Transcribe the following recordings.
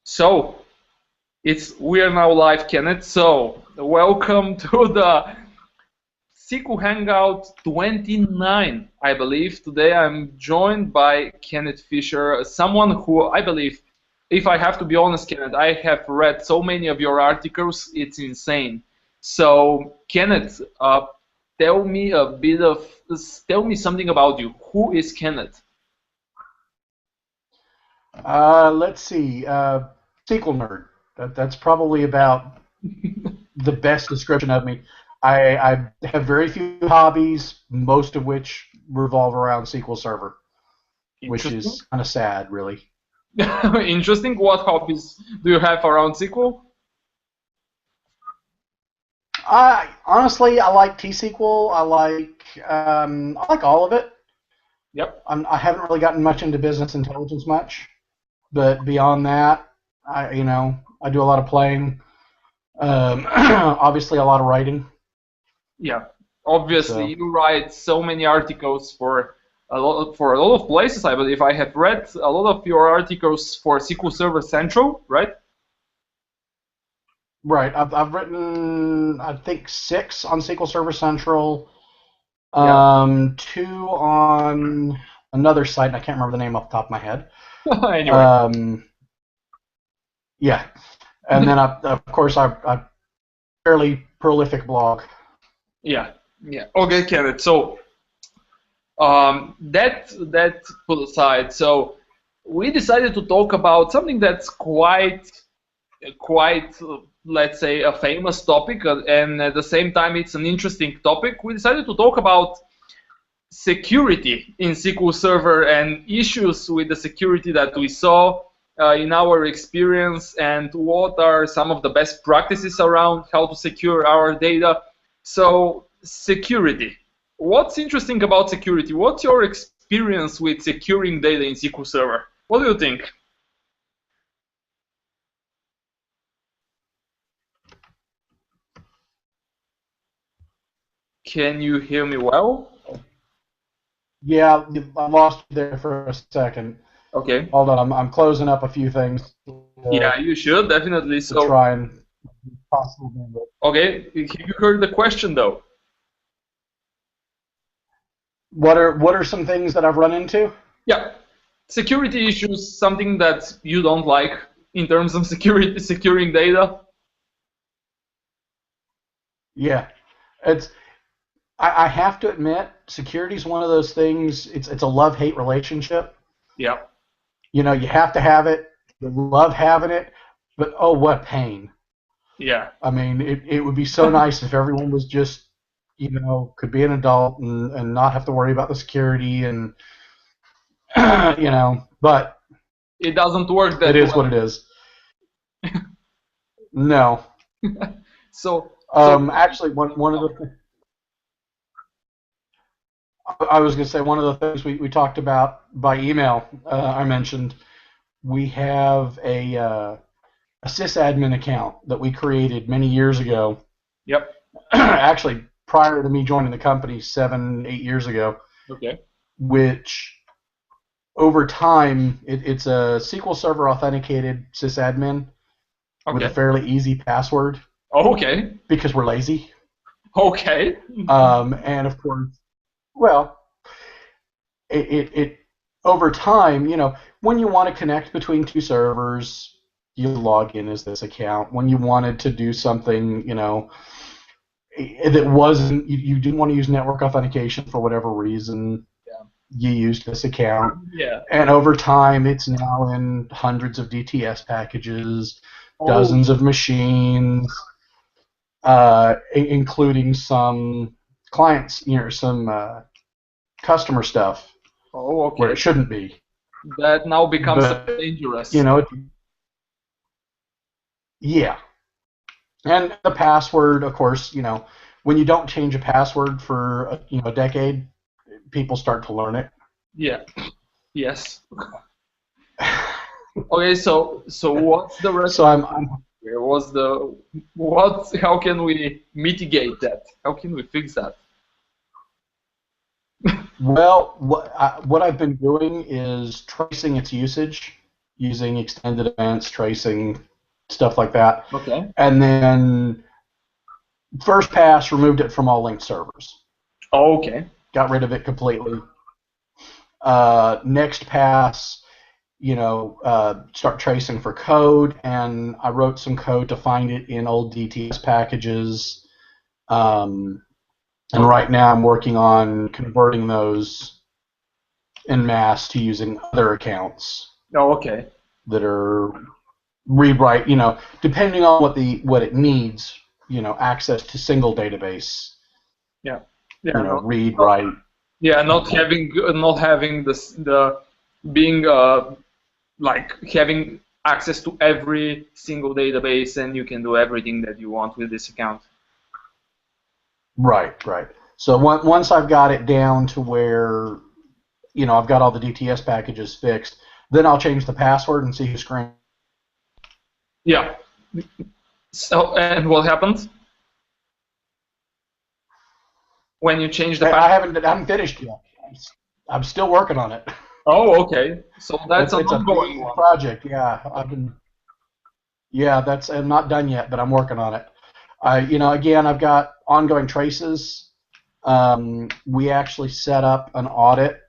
So we are now live, Kenneth. So welcome to the SQL Hangout 29, I believe. Today I'm joined by Kenneth Fisher, someone who I believe, if I have to be honest, Kenneth, I have read so many of your articles, it's insane. So Kenneth, tell me tell me something about you. Who is Kenneth? Let's see. SQL nerd. That's probably about the best description of me. I have very few hobbies, most of which revolve around SQL Server, which Interesting. is kind of sad, really. Interesting. What hobbies do you have around SQL? I honestly, I like T-SQL. I like all of it. Yep. I haven't really gotten much into business intelligence much, but beyond that, I do a lot of playing. Obviously, a lot of writing. Yeah. Obviously, So. you write so many articles for a lot of places. I believe I have read a lot of your articles for SQL Server Central, right? Right. I've written, I think, 6 on SQL Server Central, Yeah. 2 on another site, and I can't remember the name off the top of my head. Anyway. Um, yeah. And then, of course, I fairly prolific blog. Yeah. Yeah. Okay, Kenneth. So that put aside. So we decided to talk about something that's quite, let's say, a famous topic, and at the same time, it's an interesting topic. We decided to talk about security in SQL Server and issues with the security that we saw in our experience, and what are some of the best practices around how to secure our data. So, security. What's interesting about security? What's your experience with securing data in SQL Server? What do you think? Can you hear me well? Yeah, I lost you there for a second. Okay. Hold on, I'm closing up a few things Yeah, you should definitely. to So, try and possibly do it. okay, you heard the question though. What are some things that I've run into? Yeah, security issues, something that you don't like in terms of security, securing data. Yeah, it's I have to admit, security is one of those things. It's a love-hate relationship. Yeah, You have to have it. You love having it, but oh, what pain! yeah. I mean, it would be so nice if everyone was just, could be an adult and not have to worry about the security and, but It doesn't work it that is what well. it is. No. So Actually, one of the I was going to say one of the things we talked about by email. I mentioned we have a sysadmin account that we created many years ago. yep. Actually, prior to me joining the company 7, 8 years ago, Okay. which over time it's a SQL Server authenticated sysadmin with a Okay. fairly easy password Okay. because we're lazy. Okay. And of course, well, it over time, when you want to connect between two servers, you log in as this account. When you wanted to do something, that wasn't you didn't want to use network authentication for whatever reason, Yeah. you used this account. Yeah. And over time, it's now in hundreds of DTS packages, Oh. dozens of machines, including some clients, some customer stuff Oh. where Okay. it shouldn't be. That now becomes But you dangerous. know, it, yeah. And the password, of course, when you don't change a password for a decade, people start to learn it. Yeah. Yes. Okay. So what's the So recommendation here? What's the what? How can we mitigate that? How can we fix that? well, what I've been doing is tracing its usage. using extended events, tracing, stuff like that. Okay. And then first pass removed it from all linked servers. Oh, okay. Got rid of it completely. Next pass, start tracing for code, and I wrote some code to find it in old DTS packages. And right now I'm working on converting those en masse to using other accounts. Oh, okay. That are rewrite, depending on what it needs, access to single database. Yeah. Yeah. Read, write. Yeah, not having the being like having access to every single database, and you can do everything that you want with this account. Right. So once I've got it down to where, I've got all the DTS packages fixed, then I'll change the password and see who's screen. Yeah. So, and what happened when you change the password? I haven't finished yet. I'm still working on it. Oh, okay. So that's an it's ongoing a project. Yeah, I'm not done yet, but I'm working on it. Again, I've got ongoing traces. We actually set up an audit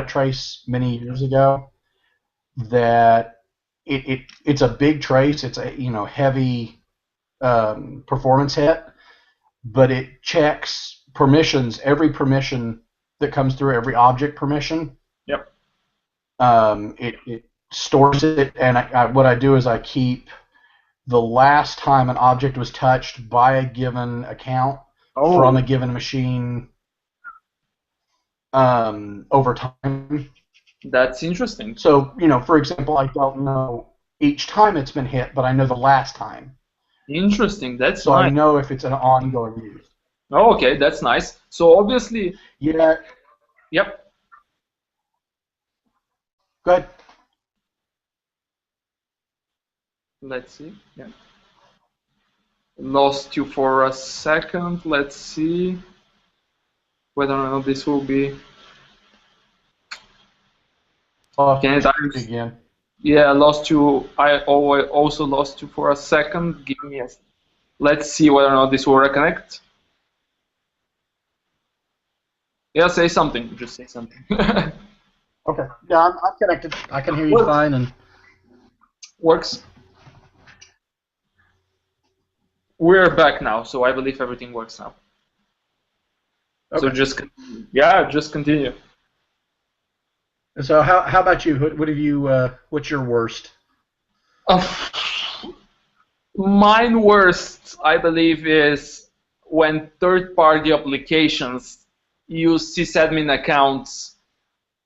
trace many years ago. That it's a big trace. It's a heavy performance hit, but it checks permissions, every permission that comes through, every object permission. Yep. It stores it, and what I do is I keep the last time an object was touched by a given account from a given machine over time. That's interesting. So, for example, I don't know each time it's been hit, but I know the last time. Interesting. That's so nice. I know if it's an ongoing use. Oh, okay, that's nice. So obviously. Yeah. Yep. Go ahead. Let's see. Yeah. Lost you for a second. Let's see whether or not this will be. Again. Yeah, I lost you. I also lost you for a second. Give me a. Let's see whether or not this will reconnect. Yeah, say something. Just say something. Okay. Yeah, I'm connected. I can hear you fine and. Works. We're back now, so I believe everything works now. Okay. So just continue. So how about you? What have you? What's your worst? Mine worst, I believe, is when third-party applications use sysadmin accounts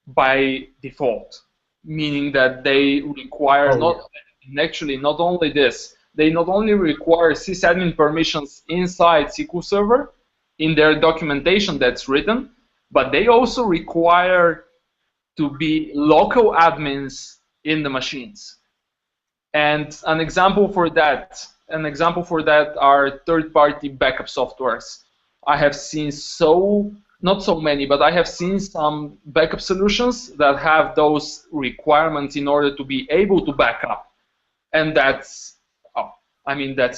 by default, meaning that they require not only this, they not only require sysadmin permissions inside SQL Server in their documentation that's written, but they also require to be local admins in the machines. And an example for that are third-party backup softwares. I have seen not so many, but I have seen some backup solutions that have those requirements in order to be able to back up. And that's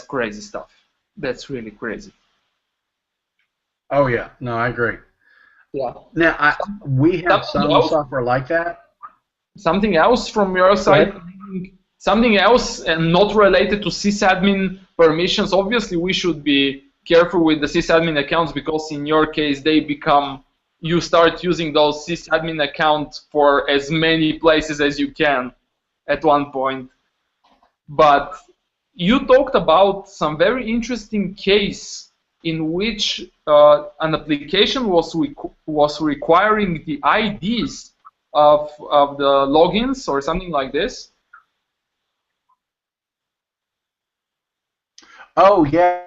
crazy stuff. That's really crazy. Oh yeah, no, I agree. Yeah. Now we have some software like that. Something else from your side? Something else and not related to sysadmin permissions. Obviously, we should be careful with the sysadmin accounts because in your case, you start using those sysadmin accounts for as many places as you can at one point. But you talked about some very interesting case in which an application was requiring the IDs of the logins or something like this. Oh yeah,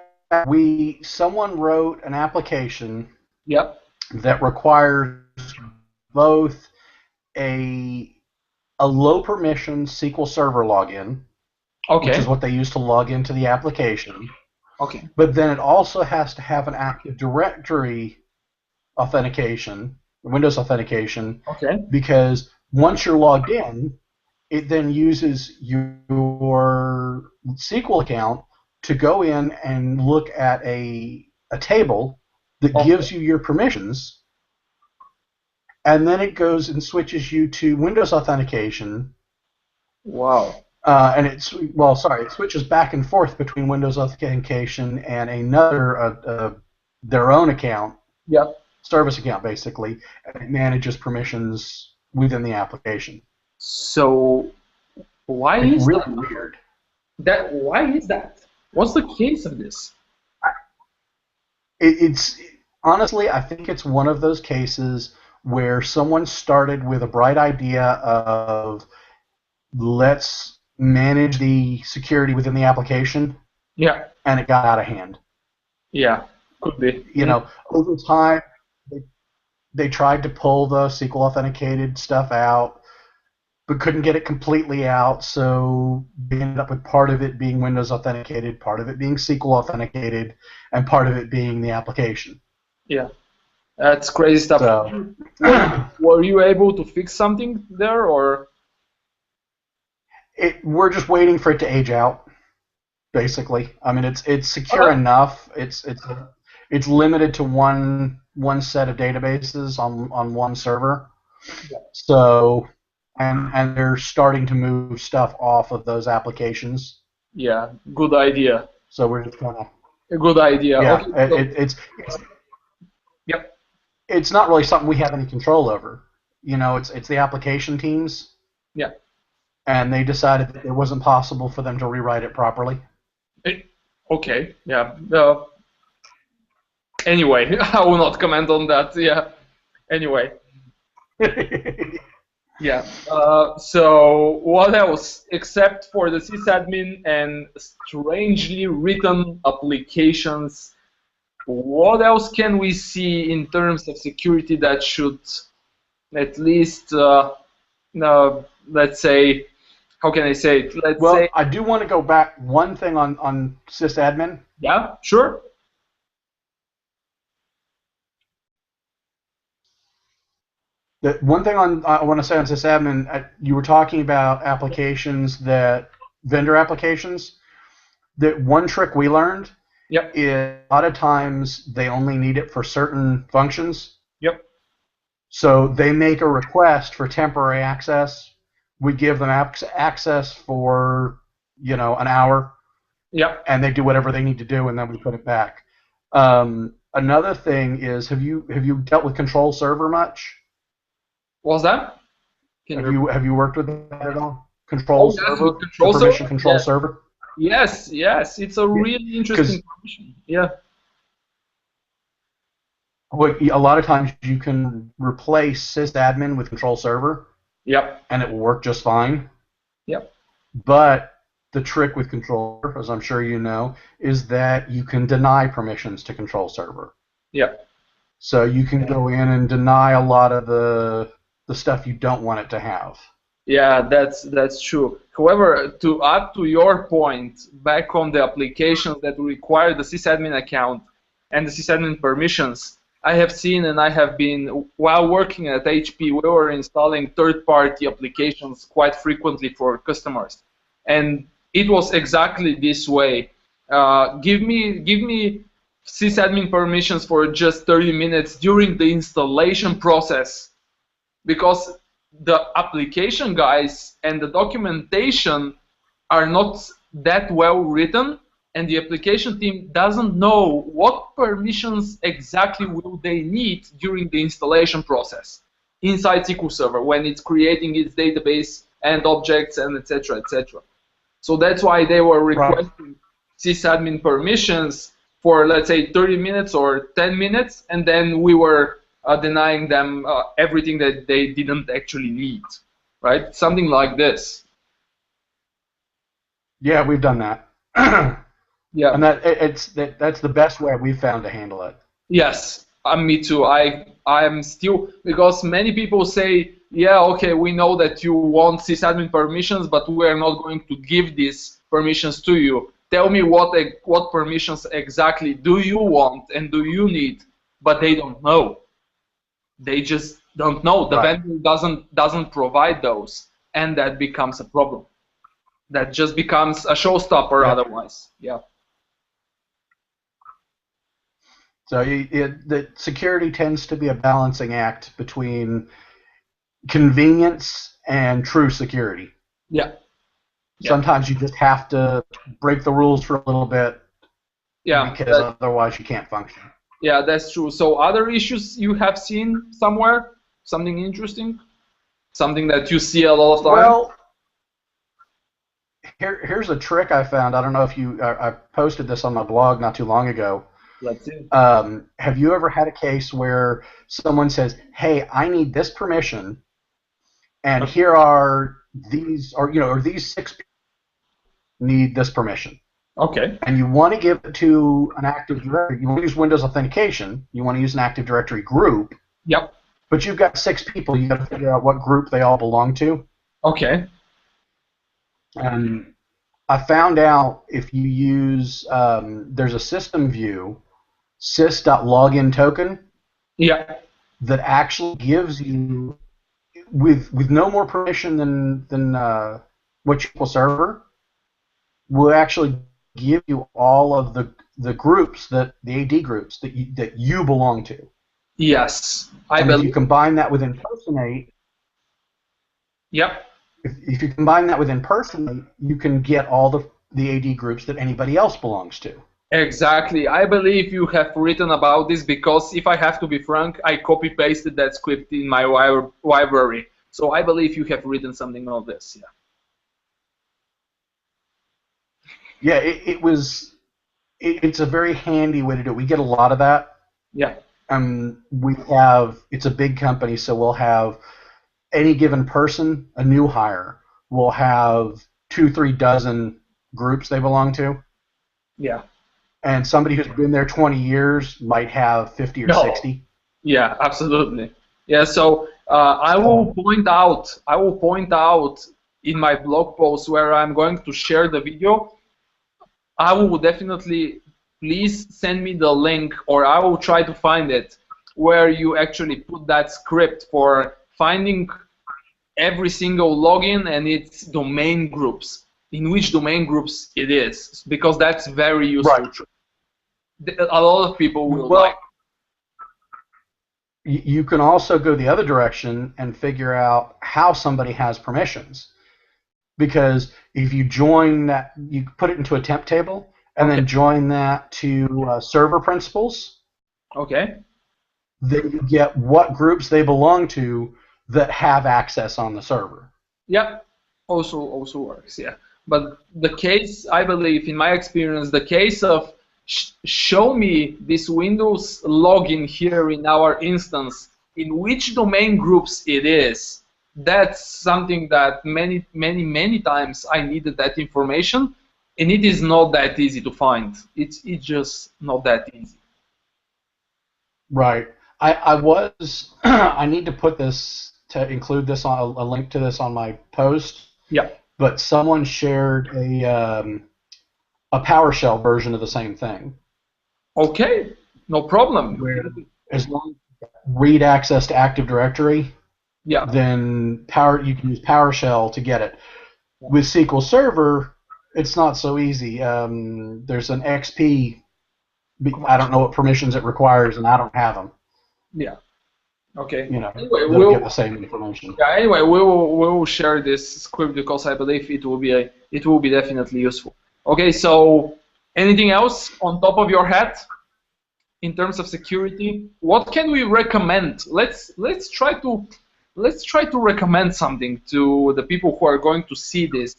someone wrote an application. Yep. That requires both a low permission SQL Server login, which is what they use to log into the application. Okay. But then it also has to have an Active Directory authentication, Windows authentication. Okay. Because once you're logged in, it then uses your SQL account to go in and look at a table that gives you your permissions, and then it goes and switches you to Windows authentication. Wow. And it switches back and forth between Windows authentication and another their own account, service account basically, and it manages permissions within the application. So why it's is really that? Weird? Why is that? What's the case of this? It's honestly, I think it's one of those cases where someone started with a bright idea of let's manage the security within the application. Yeah. And it got out of hand. Yeah, could be. You know, over time, they tried to pull the SQL authenticated stuff out, but couldn't get it completely out, so they ended up with part of it being Windows authenticated, part of it being SQL authenticated, and part of it being the application. Yeah, that's crazy stuff. So, were you able to fix something there, or? We're just waiting for it to age out, basically. I mean, it's secure enough. It's limited to one set of databases on one server. Yeah. So, and they're starting to move stuff off of those applications. Yeah, good idea. So we're just gonna. A good idea. Yeah, Okay, Yep. It's not really something we have any control over. You know, it's the application teams. Yeah. And they decided that it wasn't possible for them to rewrite it properly. Okay. Yeah. Anyway, I will not comment on that. Yeah. Anyway. Yeah. So what else, except for the sysadmin and strangely written applications? What else can we see in terms of security that should at least, let's say, how can I say it? I do want to go back one thing on sysadmin. Yeah, sure. The one thing I want to say on sysadmin, you were talking about applications vendor applications. That one trick we learned is a lot of times they only need it for certain functions. Yep. So they make a request for temporary access. We give them access for, an hour. Yep. And they do whatever they need to do, and then we put it back. Another thing is, have you dealt with control server much? What was that? Have you worked with that at all? Control server, permission control server. Yes, it's a really interesting permission. Yeah. A lot of times you can replace sysadmin with control server. Yep. And it will work just fine. Yep. But the trick with control server, as I'm sure you know, is that you can deny permissions to control server. Yep. So you can go in and deny a lot of the stuff you don't want it to have. Yeah, that's true. However, to add to your point, back on the applications that require the sysadmin account and the sysadmin permissions, I have seen and I have been, while working at HP, we were installing third-party applications quite frequently for customers. And it was exactly this way. Give me sysadmin permissions for just 30 minutes during the installation process, because the application guys and the documentation are not that well written, and the application team doesn't know what permissions exactly will they need during the installation process inside SQL Server when it's creating its database and objects and etc. etc. So that's why they were requesting sysadmin permissions for, let's say, 30 minutes or 10 minutes, and then we were denying them everything that they didn't actually need, right? Something like this. Yeah, we've done that. Yeah. And that's the best way we've found to handle it. Yes, me too. I am still, because many people say, yeah, okay, we know that you want sysadmin permissions, but we are not going to give these permissions to you. Tell me what permissions exactly do you want and do you need, but they don't know. They just don't know. The vendor doesn't provide those. and that becomes a problem. That just becomes a showstopper otherwise. Yeah. So the security tends to be a balancing act between convenience and true security. Yeah. Sometimes you just have to break the rules for a little bit, because otherwise you can't function. Yeah, that's true. So other issues you have seen somewhere? Something interesting? Something that you see a lot of time? Well, here's a trick I found. I don't know if I posted this on my blog not too long ago. Let's see. Have you ever had a case where someone says, "Hey, I need this permission, and here are these, or these 6 people need this permission." Okay. And you want to give it to an Active Directory. You want to use Windows Authentication. You want to use an Active Directory group. Yep. But you've got 6 people. You got to figure out what group they all belong to. Okay. And I found out if you use there's a system view, sys.login token. Yeah. That actually gives you with no more permission than what SQL Server will actually give you all of the groups the AD groups that you belong to. Yes, I believe. If you combine that with impersonate. Yep. If you combine that with impersonate, you can get all the AD groups that anybody else belongs to. Exactly. I believe you have written about this because, if I have to be frank, I copy-pasted that script in my library. So I believe you have written something of this. Yeah. Yeah, it's a very handy way to do it. We get a lot of that. Yeah. It's a big company, so we'll have any given person, a new hire, will have 2-3 dozen groups they belong to. Yeah. And somebody who's been there 20 years might have 50 or 60. Yeah, absolutely. Yeah, so I will point out in my blog post where I'm going to share the video. I will definitely, please send me the link, or I will try to find it, where you actually put that script for finding every single login and its domain groups, in which domain groups it is, because that's very useful. Right. A lot of people will like. You can also go the other direction and figure out how somebody has permissions. Because if you join that, you put it into a temp table and then join that to server principals. Okay. Then you get what groups they belong to that have access on the server. Yep. Also works, yeah. But the case, I believe, in my experience, the case of show me this Windows login here in our instance, in which domain groups it is, that's something that many times I needed that information, and it is not that easy to find. It's just not that easy. Right. I need to put this, to include this on a link to this on my post. Yeah. But someone shared a PowerShell version of the same thing. Okay, no problem. Where as long as you read access to Active Directory, then you can use PowerShell to get it. With SQL Server, it's not so easy. There's an XP. I don't know what permissions it requires, and I don't have them. Yeah. Okay. Anyway, we'll get the same information. Yeah. Anyway, we will share this script because I believe it will be definitely useful. Okay. So, anything else on top of your head in terms of security? What can we recommend? Let's try to recommend something to the people who are going to see this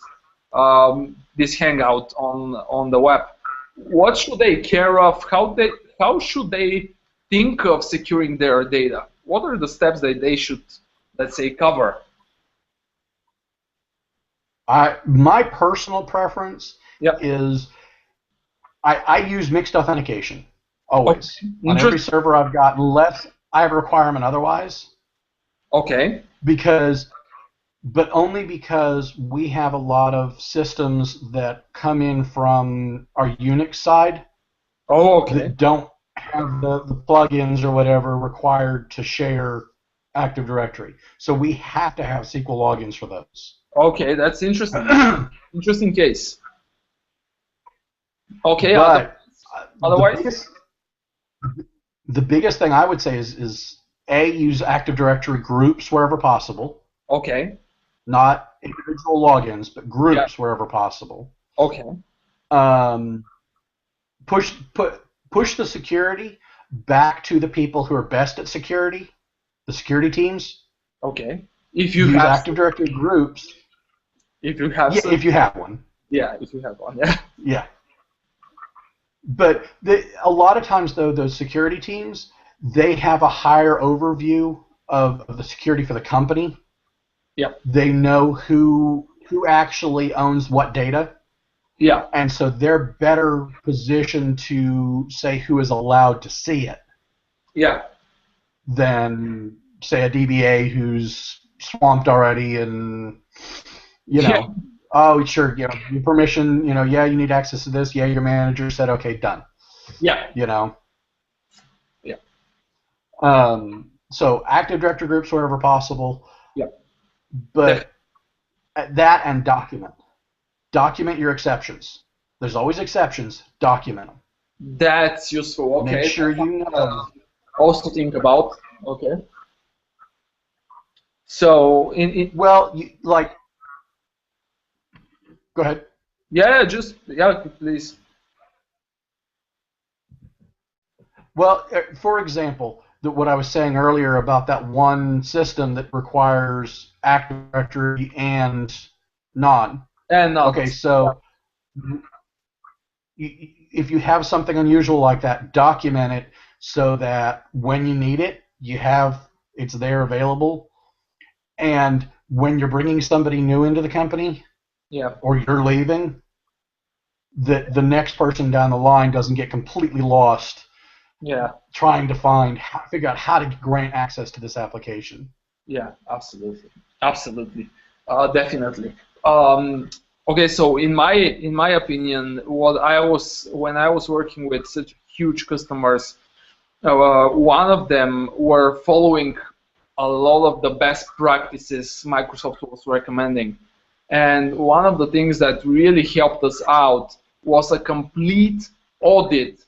this hangout on the web. What should they care of? How should they think of securing their data? What are the steps that they should, let's say, cover? My personal preference is I use mixed authentication always. Okay. On every server I've got, unless I have a requirement otherwise. Okay. But only because we have a lot of systems that come in from our Unix side. Oh, okay. That don't have the plugins or whatever required to share Active Directory. So we have to have SQL logins for those. Okay, that's interesting. Interesting case. Okay, But otherwise? the biggest thing I would say is A, use Active Directory groups wherever possible. Okay. Not individual logins, but groups Yeah. wherever possible. Okay. Push the security back to the people who are best at security, the security teams. Okay. If you Use have Active Directory groups. if you have Yeah, if you have one. Yeah, if you have one. Yeah. Yeah. But a lot of times, though, those security teams, they have a higher overview of the security for the company. Yeah. They know who actually owns what data. Yeah. And so they're better positioned to say who is allowed to see it. Yeah. Than, say, a DBA who's swamped already and, oh, sure, your permission, yeah, you need access to this. Yeah, your manager said, okay, done. Yeah. Yeah. So Active Directory groups wherever possible. Yeah. But that and document. Document your exceptions. There's always exceptions. Document them. That's useful. Okay. Make sure you know. Also think about. Okay. So well, go ahead. Yeah, please. Well, for example, what I was saying earlier about that one system that requires Active Directory and non. And non. Okay, so if you have something unusual like that, document it so that when you need it, it's there available. And when you're bringing somebody new into the company, or you're leaving, the next person down the line doesn't get completely lost. Yeah. Trying to figure out how to grant access to this application. Yeah, absolutely, definitely. Okay, so in my opinion, when I was working with such huge customers, one of them were following a lot of the best practices Microsoft was recommending, and one of the things that really helped us out was a complete audit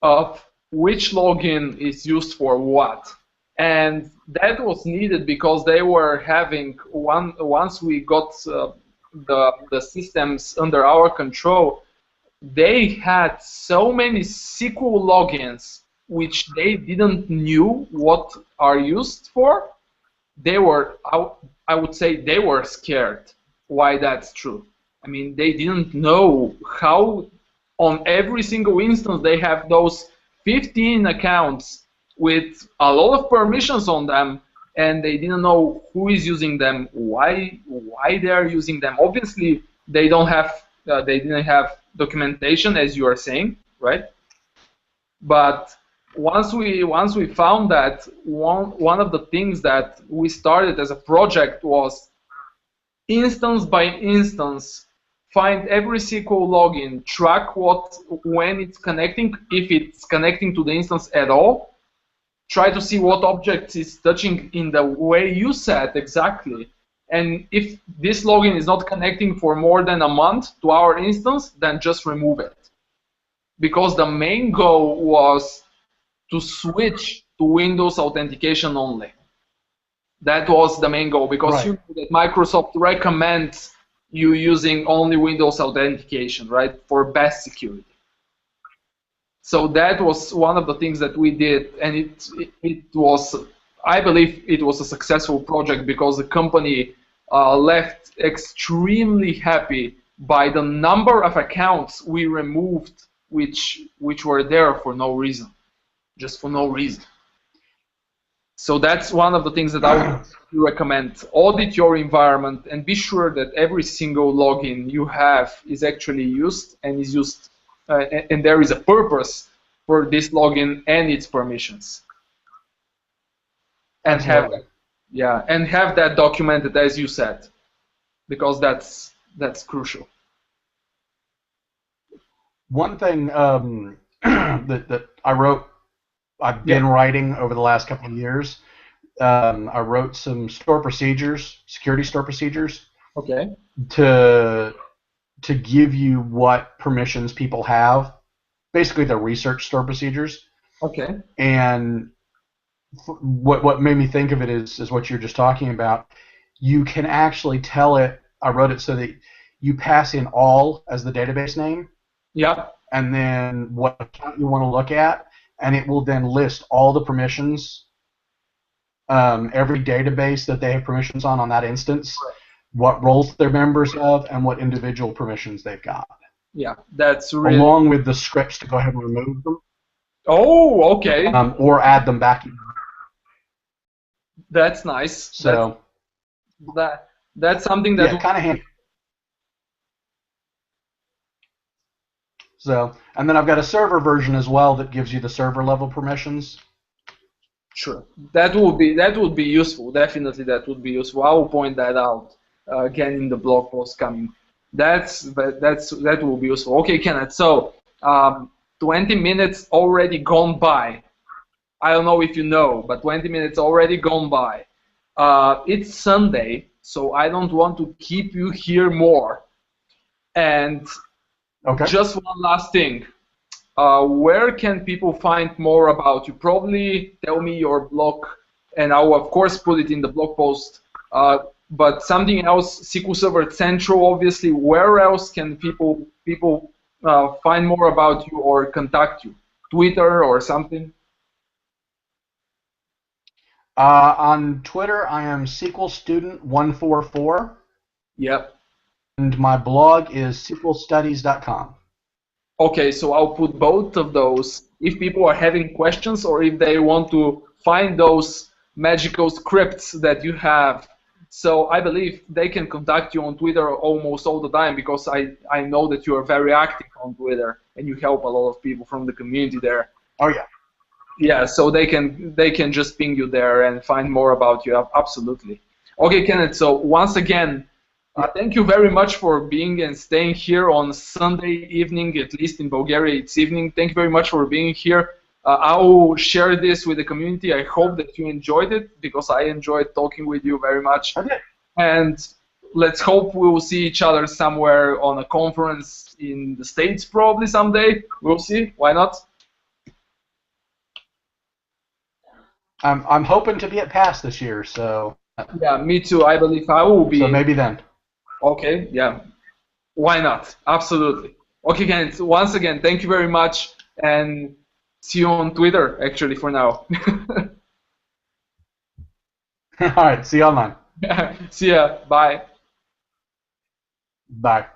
of which login is used for what. And that was needed because they were having, once we got the systems under our control, they had so many SQL logins which they didn't knew what are used for. They were, I would say, they were scared. Why that's true? I mean, they didn't know how on every single instance they have those 15 accounts with a lot of permissions on them, and they didn't know who is using them, why they are using them. Obviously, they didn't have documentation, as you are saying, right? But once we found that, one of the things that we started as a project was instance by instance, find every SQL login, track when it's connecting, if it's connecting to the instance at all, try to see what objects it's touching in the way you set exactly, and if this login is not connecting for more than a month to our instance, then just remove it. Because the main goal was to switch to Windows authentication only. That was the main goal, because right. You know that Microsoft recommends you using only Windows authentication, right, for best security. So that was one of the things that we did, and it was, I believe, it was a successful project because the company left extremely happy by the number of accounts we removed, which were there for no reason, just for no reason. So that's one of the things that I would recommend. Audit your environment and be sure that every single login you have is actually used and is used, and there is a purpose for this login and its permissions. And Absolutely. have that documented, as you said, because that's crucial. One thing that I've been writing over the last couple of years. I wrote some security store procedures, Okay. to give you what permissions people have, basically the research store procedures. Okay. And what made me think of it is what you're just talking about. You can actually tell it. I wrote it so that you pass in all as the database name, Yeah. and then what account you want to look at, and it will then list all the permissions, every database that they have permissions on that instance, what roles they're members of, and what individual permissions they've got, Yeah. That's really. along with the scripts to go ahead and remove them, Oh, okay. or add them back. That's nice. So That's something that yeah, kind of handy. So, and then I've got a server version as well that gives you the server level permissions. sure. That would be useful. Definitely, that would be useful. I will point that out again in the blog post coming. That will be useful. Okay, Kenneth. So 20 minutes already gone by. I don't know if you know, but 20 minutes already gone by. It's Sunday, so I don't want to keep you here more. And Okay. just one last thing. Where can people find more about you? Probably tell me your blog, and I will of course put it in the blog post. But something else, SQL Server Central, obviously. Where else can people find more about you or contact you? Twitter or something? On Twitter, I am SQL Student 144, Yep. and my blog is SQLstudies.com. Okay, so I'll put both of those if people are having questions or if they want to find those magical scripts that you have. So I believe they can contact you on Twitter almost all the time because I know that you are very active on Twitter and you help a lot of people from the community there. Oh yeah. Yeah, so they can just ping you there and find more about you. Absolutely. Okay, Kenneth. So once again, thank you very much for being and staying here on Sunday evening, at least in Bulgaria it's evening. Thank you very much for being here. I will share this with the community. I hope that you enjoyed it because I enjoyed talking with you very much. Okay. And let's hope we will see each other somewhere on a conference in the States probably someday. We'll see. Why not? I'm hoping to be at PASS this year, so Yeah, me too. I believe I will be. so maybe then. Okay, yeah. Why not? Absolutely. Okay, Kenneth, once again, thank you very much, and see you on Twitter, actually, for now. All right. See you online. See ya. Bye. Bye.